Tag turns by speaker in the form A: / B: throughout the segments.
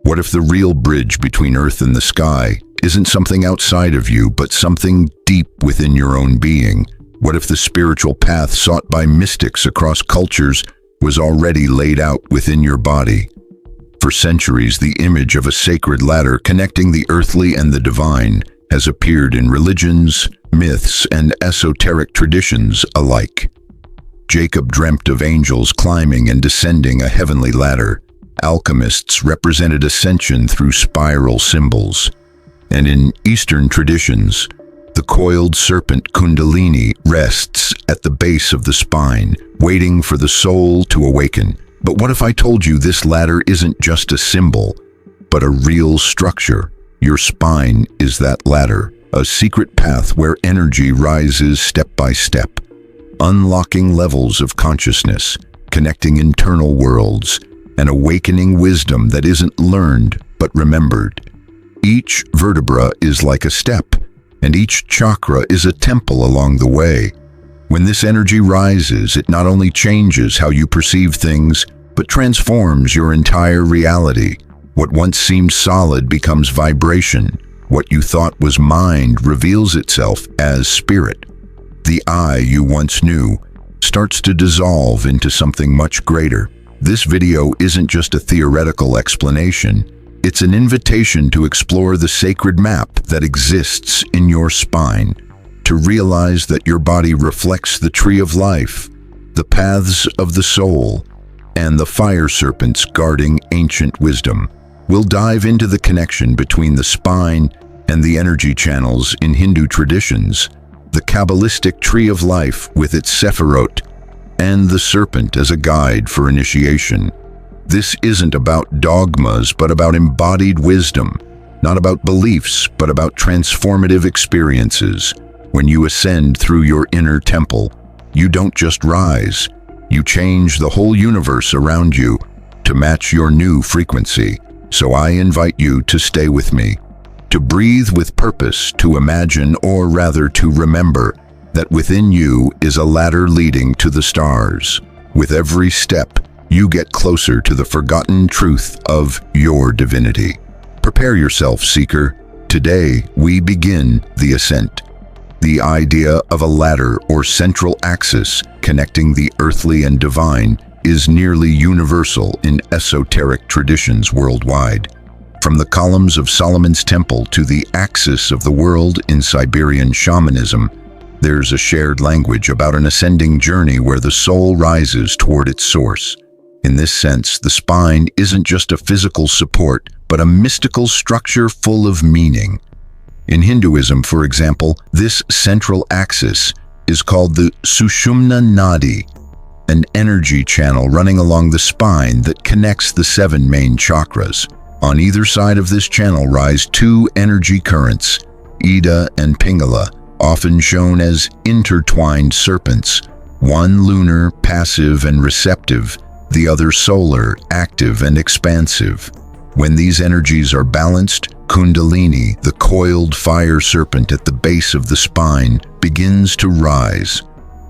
A: What if the real bridge between earth and the sky isn't something outside of you, but something deep within your own being? What if the spiritual path sought by mystics across cultures was already laid out within your body? For centuries, the image of a sacred ladder connecting the earthly and the divine has appeared in religions, myths, and esoteric traditions alike. Jacob dreamt of angels climbing and descending a heavenly ladder. Alchemists represented ascension through spiral symbols. And in Eastern traditions, the coiled serpent Kundalini rests at the base of the spine, waiting for the soul to awaken. But what if I told you this ladder isn't just a symbol, but a real structure? Your spine is that ladder, a secret path where energy rises step by step, unlocking levels of consciousness, connecting internal worlds, and awakening wisdom that isn't learned but remembered. Each vertebra is like a step, and each chakra is a temple along the way. When this energy rises, it not only changes how you perceive things, but transforms your entire reality. What once seemed solid becomes vibration. What you thought was mind reveals itself as spirit. The I you once knew starts to dissolve into something much greater. This video isn't just a theoretical explanation. It's an invitation to explore the sacred map that exists in your spine, to realize that your body reflects the tree of life, the paths of the soul, and the fire serpents guarding ancient wisdom. We'll dive into the connection between the spine and the energy channels in Hindu traditions, the Kabbalistic tree of life with its sephirot, and the serpent as a guide for initiation. This isn't about dogmas, but about embodied wisdom, not about beliefs, but about transformative experiences. When you ascend through your inner temple, you don't just rise, you change the whole universe around you to match your new frequency. So I invite you to stay with me, to breathe with purpose, to imagine, or rather to remember, that within you is a ladder leading to the stars. With every step, you get closer to the forgotten truth of your divinity. Prepare yourself, seeker. Today, we begin the ascent. The idea of a ladder or central axis connecting the earthly and divine is nearly universal in esoteric traditions worldwide. From the columns of Solomon's temple to the axis of the world in Siberian shamanism, there's a shared language about an ascending journey where the soul rises toward its source. In this sense, the spine isn't just a physical support, but a mystical structure full of meaning. In Hinduism, for example, this central axis is called the Sushumna Nadi, an energy channel running along the spine that connects the 7 main chakras. On either side of this channel rise 2 energy currents, Ida and Pingala, often shown as intertwined serpents, one lunar, passive and receptive, the other solar, active and expansive. When these energies are balanced, Kundalini, the coiled fire serpent at the base of the spine, begins to rise.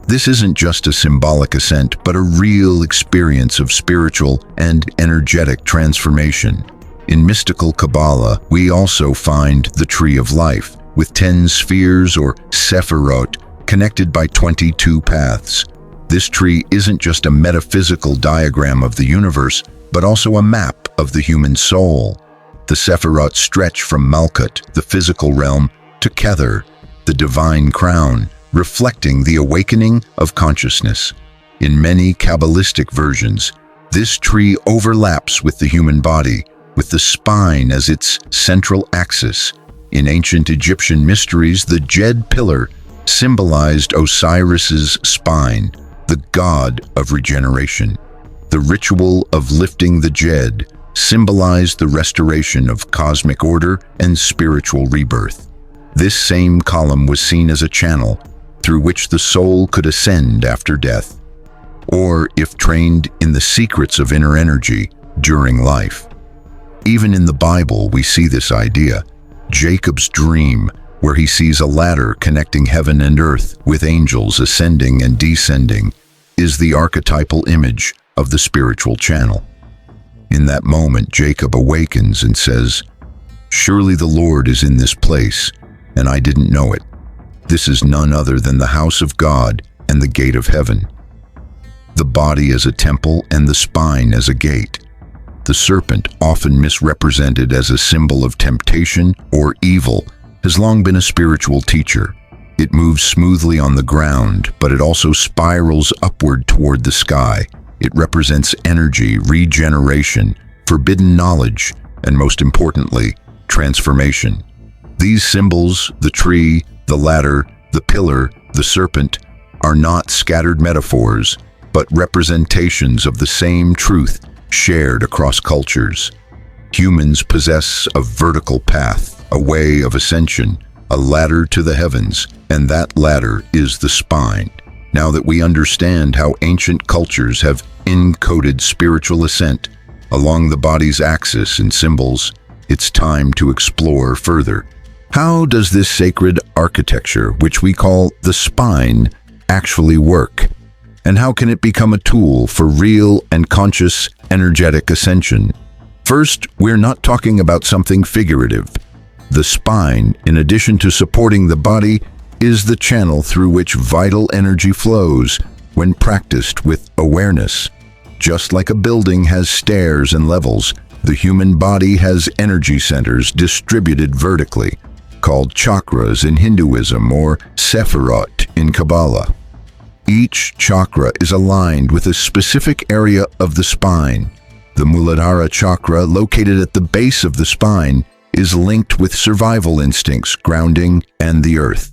A: This isn't just a symbolic ascent, but a real experience of spiritual and energetic transformation. In mystical Kabbalah, we also find the tree of life, with 10 spheres or sephirot connected by 22 paths. This tree isn't just a metaphysical diagram of the universe, but also a map of the human soul. The sephirot stretch from Malkut, the physical realm, to Kether, the divine crown, reflecting the awakening of consciousness. In many Kabbalistic versions, this tree overlaps with the human body, with the spine as its central axis. In ancient Egyptian mysteries, the Djed pillar symbolized Osiris's spine, the god of regeneration. The ritual of lifting the Djed symbolized the restoration of cosmic order and spiritual rebirth. This same column was seen as a channel through which the soul could ascend after death, or if trained in the secrets of inner energy during life. Even in the Bible, we see this idea. Jacob's dream, where he sees a ladder connecting heaven and earth with angels ascending and descending, is the archetypal image of the spiritual channel. In that moment, Jacob awakens and says, "Surely the Lord is in this place, and I didn't know it. This is none other than the house of God and the gate of heaven." The body as a temple and the spine as a gate. The serpent, often misrepresented as a symbol of temptation or evil, has long been a spiritual teacher. It moves smoothly on the ground, but it also spirals upward toward the sky. It represents energy, regeneration, forbidden knowledge, and most importantly, transformation. These symbols, the tree, the ladder, the pillar, the serpent, are not scattered metaphors, but representations of the same truth shared across cultures. Humans possess a vertical path, a way of ascension, a ladder to the heavens, and that ladder is the spine. Now that we understand how ancient cultures have encoded spiritual ascent along the body's axis in symbols, it's time to explore further. How does this sacred architecture, which we call the spine, actually work? And how can it become a tool for real and conscious energetic ascension? First, we're not talking about something figurative. The spine, in addition to supporting the body, is the channel through which vital energy flows when practiced with awareness. Just like a building has stairs and levels, the human body has energy centers distributed vertically, called chakras in Hinduism or sephirot in Kabbalah. Each chakra is aligned with a specific area of the spine. The Muladhara chakra, located at the base of the spine, is linked with survival instincts, grounding, and the earth.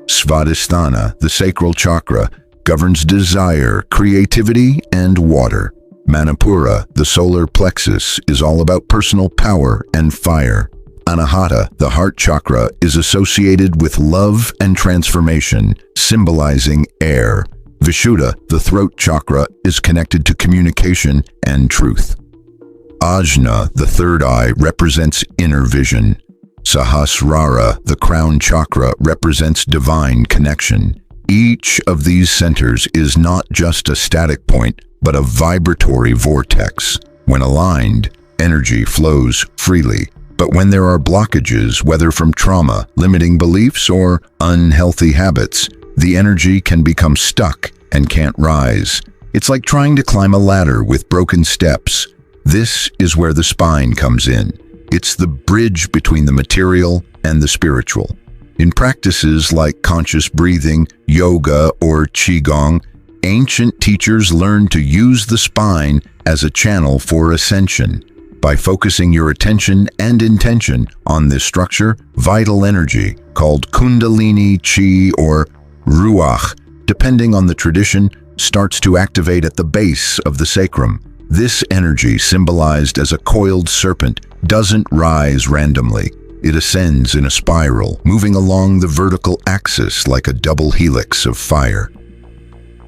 A: Svadhisthana, the sacral chakra, governs desire, creativity, and water. Manipura, the solar plexus, is all about personal power and fire. Anahata, the heart chakra, is associated with love and transformation, symbolizing air. Vishuddha, the throat chakra, is connected to communication and truth. Ajna, the third eye, represents inner vision. Sahasrara, the crown chakra, represents divine connection. Each of these centers is not just a static point, but a vibratory vortex. When aligned, energy flows freely. But when there are blockages, whether from trauma, limiting beliefs, or unhealthy habits, the energy can become stuck and can't rise. It's like trying to climb a ladder with broken steps. This is where the spine comes in. It's the bridge between the material and the spiritual. In practices like conscious breathing, yoga, or qigong, ancient teachers learned to use the spine as a channel for ascension. By focusing your attention and intention on this structure, vital energy, called Kundalini, Chi, or Ruach, depending on the tradition, starts to activate at the base of the sacrum. This energy, symbolized as a coiled serpent, doesn't rise randomly. It ascends in a spiral, moving along the vertical axis like a double helix of fire.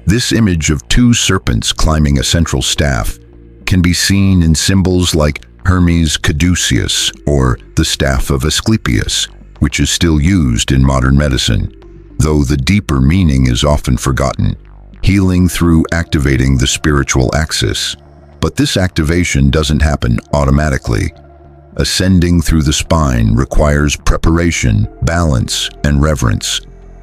A: This image of two serpents climbing a central staff can be seen in symbols like Hermes Caduceus or the staff of Asclepius, which is still used in modern medicine, though the deeper meaning is often forgotten, healing through activating the spiritual axis. But this activation doesn't happen automatically. Ascending through the spine requires preparation, balance, and reverence.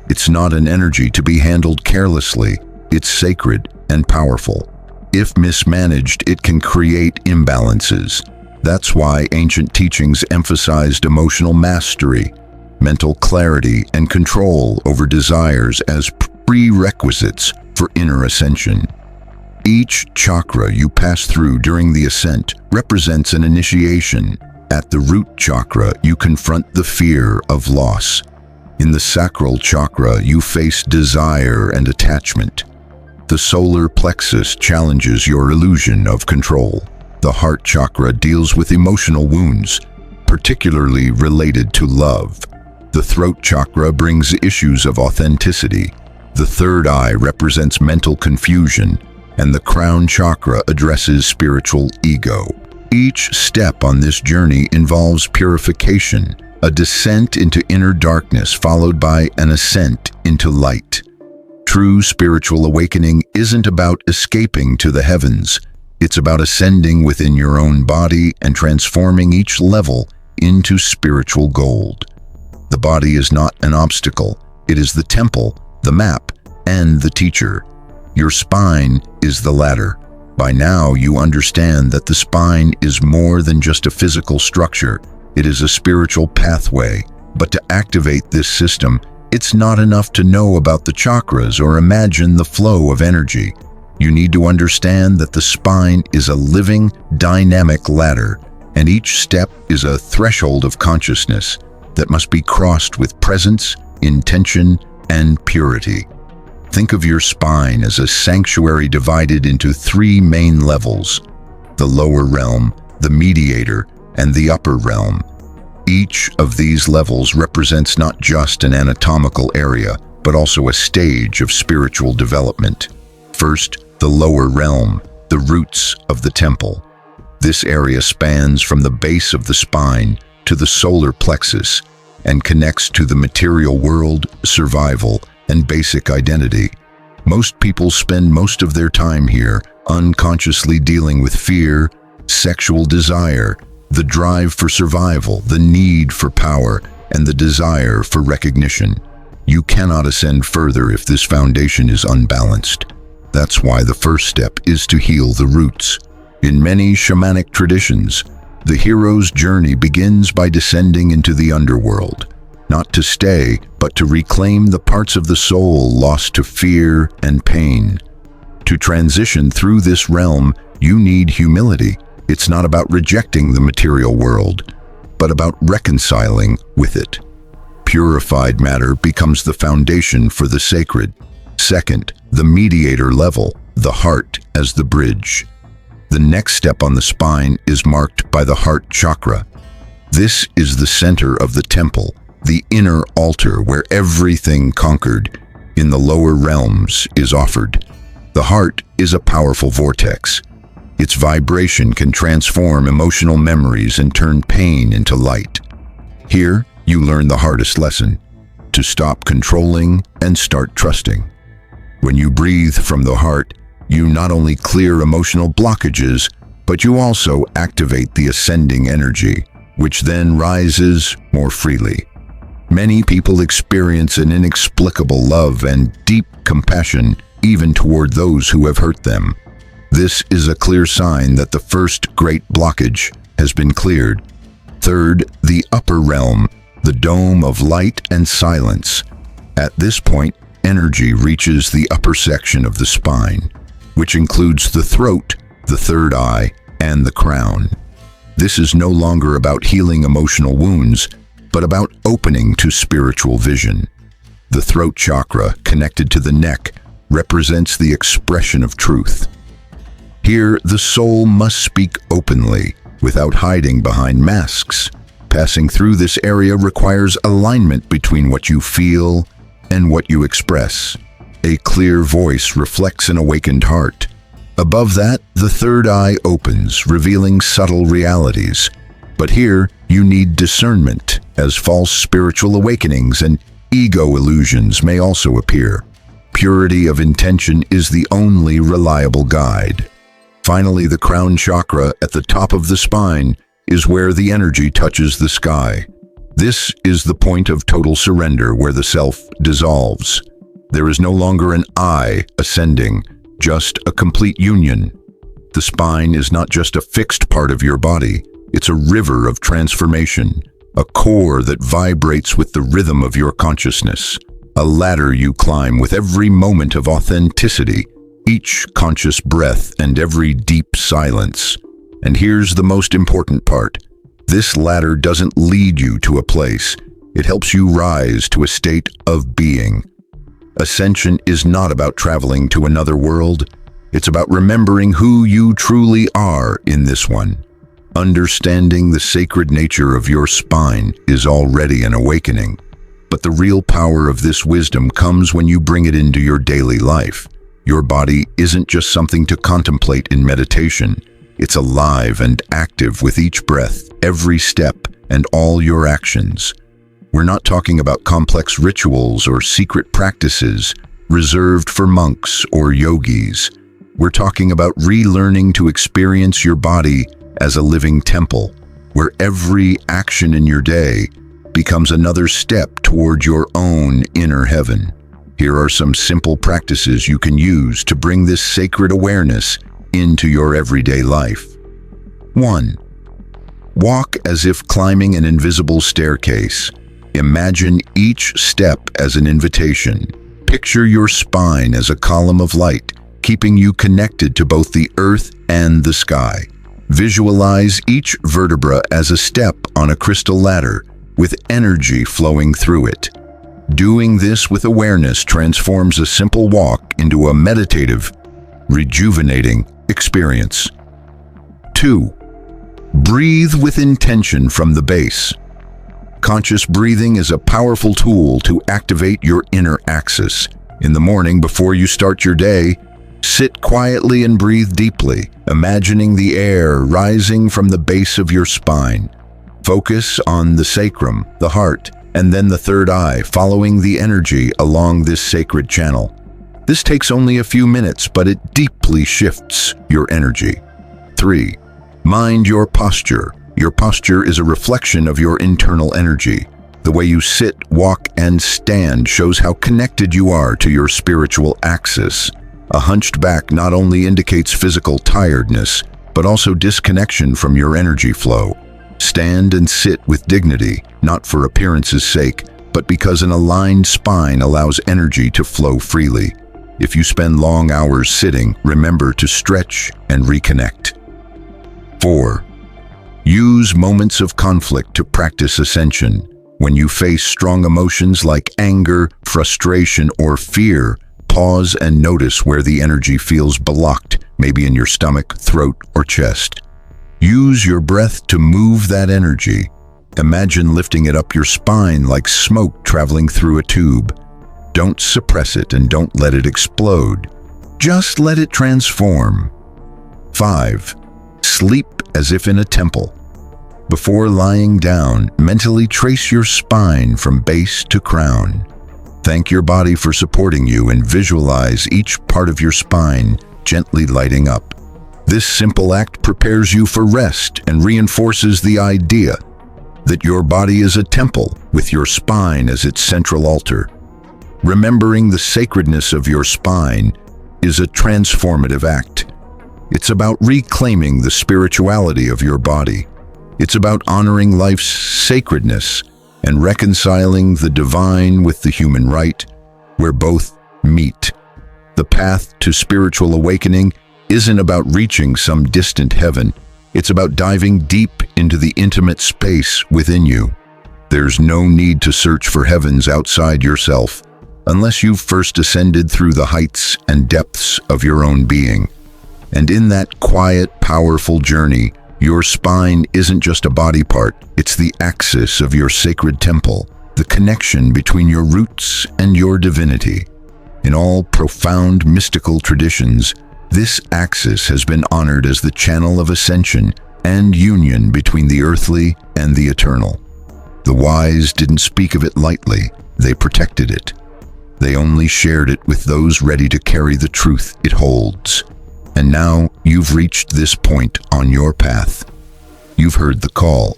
A: It's not an energy to be handled carelessly. It's sacred and powerful. If mismanaged, it can create imbalances. That's why ancient teachings emphasized emotional mastery, mental clarity, and control over desires as prerequisites for inner ascension. Each chakra you pass through during the ascent represents an initiation. At the root chakra, you confront the fear of loss. In the sacral chakra, you face desire and attachment. The solar plexus challenges your illusion of control. The heart chakra deals with emotional wounds, particularly related to love. The throat chakra brings issues of authenticity. The third eye represents mental confusion, and the crown chakra addresses spiritual ego. Each step on this journey involves purification, a descent into inner darkness followed by an ascent into light. True spiritual awakening isn't about escaping to the heavens. It's about ascending within your own body and transforming each level into spiritual gold. The body is not an obstacle. It is the temple, the map, and the teacher. Your spine is the ladder. By now, you understand that the spine is more than just a physical structure. It is a spiritual pathway. But to activate this system, it's not enough to know about the chakras or imagine the flow of energy. You need to understand that the spine is a living, dynamic ladder, and each step is a threshold of consciousness that must be crossed with presence, intention, and purity. Think of your spine as a sanctuary divided into 3 main levels: the lower realm, the mediator, and the upper realm. Each of these levels represents not just an anatomical area, but also a stage of spiritual development. First, the lower realm, the roots of the temple. This area spans from the base of the spine to the solar plexus and connects to the material world, survival, and basic identity. Most people spend most of their time here, unconsciously dealing with fear, sexual desire, the drive for survival, the need for power, and the desire for recognition. You cannot ascend further if this foundation is unbalanced. That's why the first step is to heal the roots. In many shamanic traditions, the hero's journey begins by descending into the underworld, not to stay, but to reclaim the parts of the soul lost to fear and pain. To transition through this realm, you need humility. It's not about rejecting the material world, but about reconciling with it. Purified matter becomes the foundation for the sacred. Second, the mediator level, the heart as the bridge. The next step on the spine is marked by the heart chakra. This is the center of the temple, the inner altar where everything conquered in the lower realms is offered. The heart is a powerful vortex. Its vibration can transform emotional memories and turn pain into light. Here, you learn the hardest lesson: to stop controlling and start trusting. When you breathe from the heart, you not only clear emotional blockages, but you also activate the ascending energy, which then rises more freely. Many people experience an inexplicable love and deep compassion even toward those who have hurt them. This is a clear sign that the first great blockage has been cleared. Third, the upper realm, the dome of light and silence. At this point, energy reaches the upper section of the spine, which includes the throat, the third eye, and the crown. This is no longer about healing emotional wounds, but about opening to spiritual vision. The throat chakra, connected to the neck, represents the expression of truth. Here, the soul must speak openly, without hiding behind masks. Passing through this area requires alignment between what you feel and what you express. A clear voice reflects an awakened heart. Above that, the third eye opens, revealing subtle realities. But here, you need discernment, as false spiritual awakenings and ego illusions may also appear. Purity of intention is the only reliable guide. Finally, the crown chakra at the top of the spine is where the energy touches the sky. This is the point of total surrender where the self dissolves. There is no longer an I ascending, just a complete union. The spine is not just a fixed part of your body, it's a river of transformation, a core that vibrates with the rhythm of your consciousness, a ladder you climb with every moment of authenticity, each conscious breath and every deep silence. And here's the most important part. This ladder doesn't lead you to a place. It helps you rise to a state of being. Ascension is not about traveling to another world. It's about remembering who you truly are in this one. Understanding the sacred nature of your spine is already an awakening. But the real power of this wisdom comes when you bring it into your daily life. Your body isn't just something to contemplate in meditation. It's alive and active with each breath, every step, and all your actions. We're not talking about complex rituals or secret practices reserved for monks or yogis. We're talking about relearning to experience your body as a living temple, where every action in your day becomes another step toward your own inner heaven. Here are some simple practices you can use to bring this sacred awareness into your everyday life. 1. Walk as if climbing an invisible staircase. Imagine each step as an invitation. Picture your spine as a column of light, keeping you connected to both the earth and the sky. Visualize each vertebra as a step on a crystal ladder, with energy flowing through it. Doing this with awareness transforms a simple walk into a meditative, rejuvenating experience. 2. Breathe with intention from the base. Conscious breathing is a powerful tool to activate your inner axis. In the morning, before you start your day, sit quietly and breathe deeply, imagining the air rising from the base of your spine. Focus on the sacrum, the heart, and then the third eye, following the energy along this sacred channel. This takes only a few minutes, but it deeply shifts your energy. 3. Mind your posture. Your posture is a reflection of your internal energy. The way you sit, walk, and stand shows how connected you are to your spiritual axis. A hunched back not only indicates physical tiredness, but also disconnection from your energy flow. Stand and sit with dignity, not for appearance's sake, but because an aligned spine allows energy to flow freely. If you spend long hours sitting, remember to stretch and reconnect. 4. Use moments of conflict to practice ascension. When you face strong emotions like anger, frustration, or fear, pause and notice where the energy feels blocked, maybe in your stomach, throat, or chest. Use your breath to move that energy. Imagine lifting it up your spine like smoke traveling through a tube. Don't suppress it and don't let it explode. Just let it transform. 5. Sleep as if in a temple. Before lying down, mentally trace your spine from base to crown. Thank your body for supporting you and visualize each part of your spine gently lighting up. This simple act prepares you for rest and reinforces the idea that your body is a temple with your spine as its central altar. Remembering the sacredness of your spine is a transformative act. It's about reclaiming the spirituality of your body. It's about honoring life's sacredness and reconciling the divine with the human right, where both meet. The path to spiritual awakening isn't about reaching some distant heaven. It's about diving deep into the intimate space within you. There's no need to search for heavens outside yourself, unless you've first ascended through the heights and depths of your own being. And in that quiet, powerful journey, your spine isn't just a body part, it's the axis of your sacred temple, the connection between your roots and your divinity. In all profound mystical traditions, this axis has been honored as the channel of ascension and union between the earthly and the eternal. The wise didn't speak of it lightly, they protected it. They only shared it with those ready to carry the truth it holds. And now you've reached this point on your path. You've heard the call.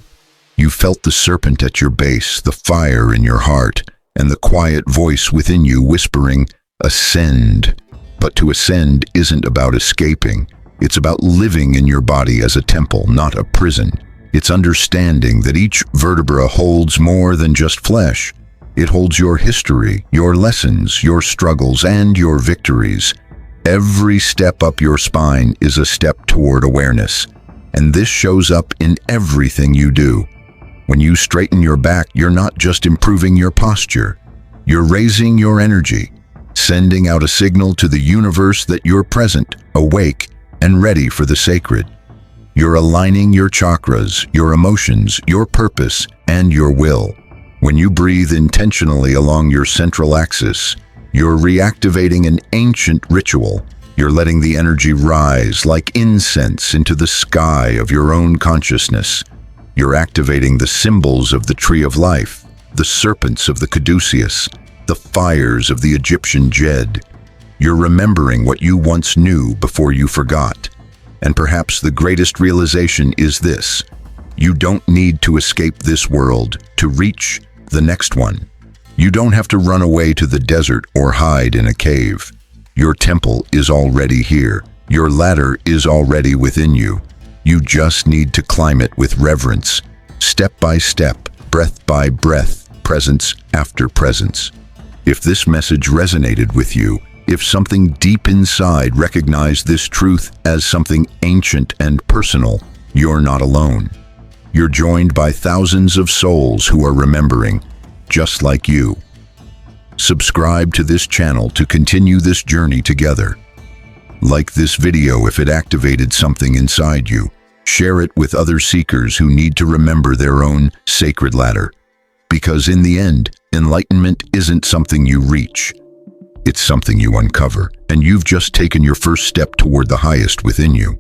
A: You've felt the serpent at your base, the fire in your heart, and the quiet voice within you whispering, "Ascend." But to ascend isn't about escaping. It's about living in your body as a temple, not a prison. It's understanding that each vertebra holds more than just flesh. It holds your history, your lessons, your struggles, and your victories. Every step up your spine is a step toward awareness, and this shows up in everything you do. When you straighten your back, you're not just improving your posture. You're raising your energy, sending out a signal to the universe that you're present, awake, and ready for the sacred. You're aligning your chakras, your emotions, your purpose, and your will. When you breathe intentionally along your central axis, you're reactivating an ancient ritual. You're letting the energy rise like incense into the sky of your own consciousness. You're activating the symbols of the tree of life, the serpents of the Caduceus, the fires of the Egyptian Jed. You're remembering what you once knew before you forgot. And perhaps the greatest realization is this: you don't need to escape this world to reach the next one. You don't have to run away to the desert or hide in a cave. Your temple is already here. Your ladder is already within you. You just need to climb it with reverence, step by step, breath by breath, presence after presence. If this message resonated with you, if something deep inside recognized this truth as something ancient and personal, you're not alone. You're joined by thousands of souls who are remembering, just like you. Subscribe to this channel to continue this journey together. Like this video if it activated something inside you. Share it with other seekers who need to remember their own sacred ladder. Because in the end, enlightenment isn't something you reach. It's something you uncover, and you've just taken your first step toward the highest within you.